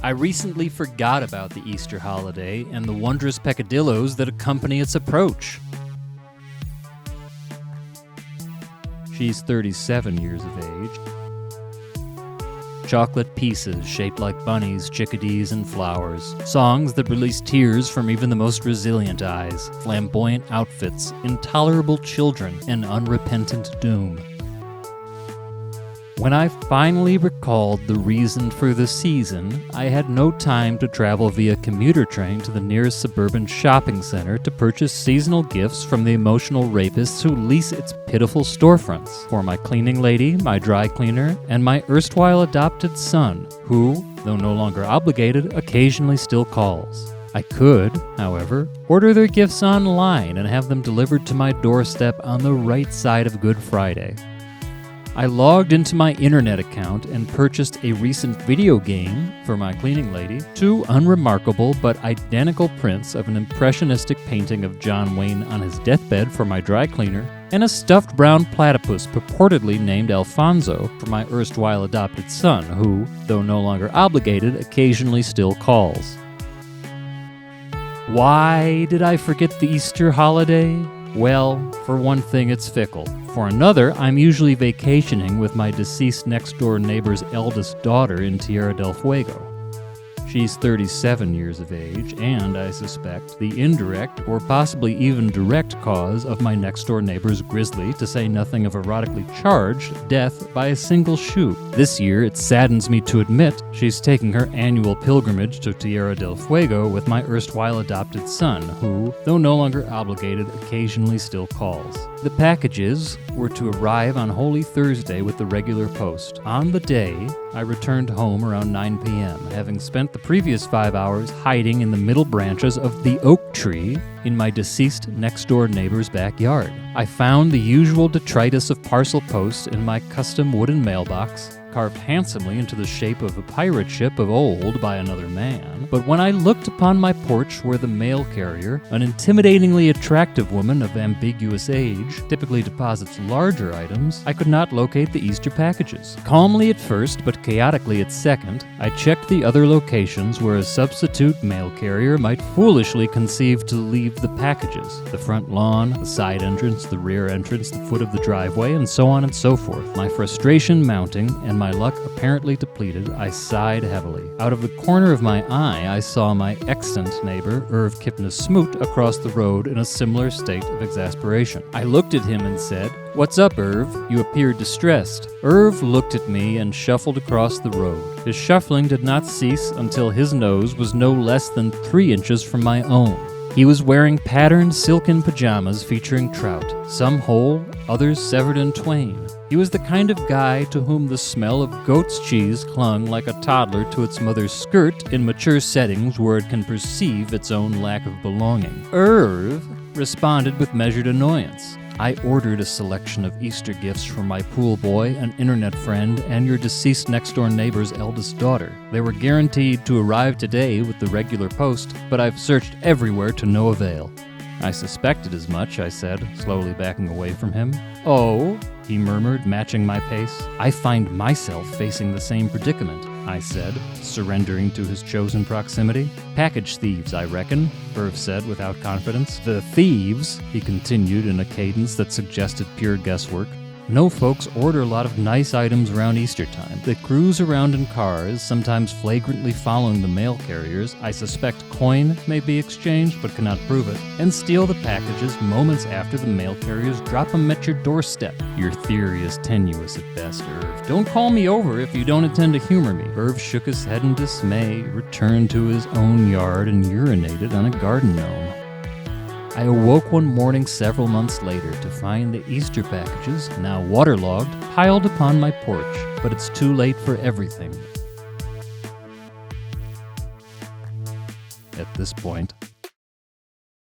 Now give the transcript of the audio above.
I recently forgot about the Easter holiday and the wondrous peccadillos that accompany its approach. She's 37 years of age. Chocolate pieces shaped like bunnies, chickadees, and flowers. Songs that release tears from even the most resilient eyes. Flamboyant outfits, intolerable children, and unrepentant doom. When I finally recalled the reason for the season, I had no time to travel via commuter train to the nearest suburban shopping center to purchase seasonal gifts from the emotional rapists who lease its pitiful storefronts for my cleaning lady, my dry cleaner, and my erstwhile adopted son, who, though no longer obligated, occasionally still calls. I could, however, order their gifts online and have them delivered to my doorstep on the right side of Good Friday. I logged into my internet account and purchased a recent video game for my cleaning lady, 2 unremarkable but identical prints of an impressionistic painting of John Wayne on his deathbed for my dry cleaner, and a stuffed brown platypus purportedly named Alfonso for my erstwhile adopted son, who, though no longer obligated, occasionally still calls. Why did I forget the Easter holiday? Well, for one thing, it's fickle. For another, I'm usually vacationing with my deceased next-door neighbor's eldest daughter in Tierra del Fuego. She's 37 years of age, and I suspect the indirect or possibly even direct cause of my next-door neighbor's grisly, to say nothing of erotically charged, death by a single shoe. This year, it saddens me to admit she's taking her annual pilgrimage to Tierra del Fuego with my erstwhile adopted son, who, though no longer obligated, occasionally still calls. The packages were to arrive on Holy Thursday with the regular post. On the day, I returned home around 9 p.m., having spent the previous 5 hours hiding in the middle branches of the oak tree in my deceased next-door neighbor's backyard. I found the usual detritus of parcel post in my custom wooden mailbox, carved handsomely into the shape of a pirate ship of old by another man. But when I looked upon my porch where the mail carrier, an intimidatingly attractive woman of ambiguous age, typically deposits larger items, I could not locate the Easter packages. Calmly at first, but chaotically at second, I checked the other locations where a substitute mail carrier might foolishly conceive to leave the packages: the front lawn, the side entrance, the rear entrance, the foot of the driveway, and so on and so forth. My frustration mounting, and my luck apparently depleted, I sighed heavily. Out of the corner of my eye, I saw my extant neighbor, Irv Kipnis Smoot, across the road in a similar state of exasperation. I looked at him and said, "What's up, Irv? You appear distressed." Irv looked at me and shuffled across the road. His shuffling did not cease until his nose was no less than 3 inches from my own. He was wearing patterned silken pajamas featuring trout, some whole, others severed in twain. He was the kind of guy to whom the smell of goat's cheese clung like a toddler to its mother's skirt in mature settings where it can perceive its own lack of belonging. Irv responded with measured annoyance. "I ordered a selection of Easter gifts for my pool boy, an internet friend, and your deceased next-door neighbor's eldest daughter. They were guaranteed to arrive today with the regular post, but I've searched everywhere to no avail." "I suspected as much," I said, slowly backing away from him. "Oh?" he murmured, matching my pace. "I find myself facing the same predicament," I said, surrendering to his chosen proximity. "Package thieves, I reckon," Irv said without confidence. "The thieves," he continued in a cadence that suggested pure guesswork. "No folks order a lot of nice items around Easter time. They cruise around in cars, sometimes flagrantly following the mail carriers. I suspect coin may be exchanged, but cannot prove it, and steal the packages moments after the mail carriers drop them at your doorstep. Your theory is tenuous at best, Irv. Don't call me over if you don't intend to humor me." Irv shook his head in dismay, returned to his own yard, and urinated on a garden gnome. I awoke one morning several months later to find the Easter packages, now waterlogged, piled upon my porch, but it's too late for everything at this point.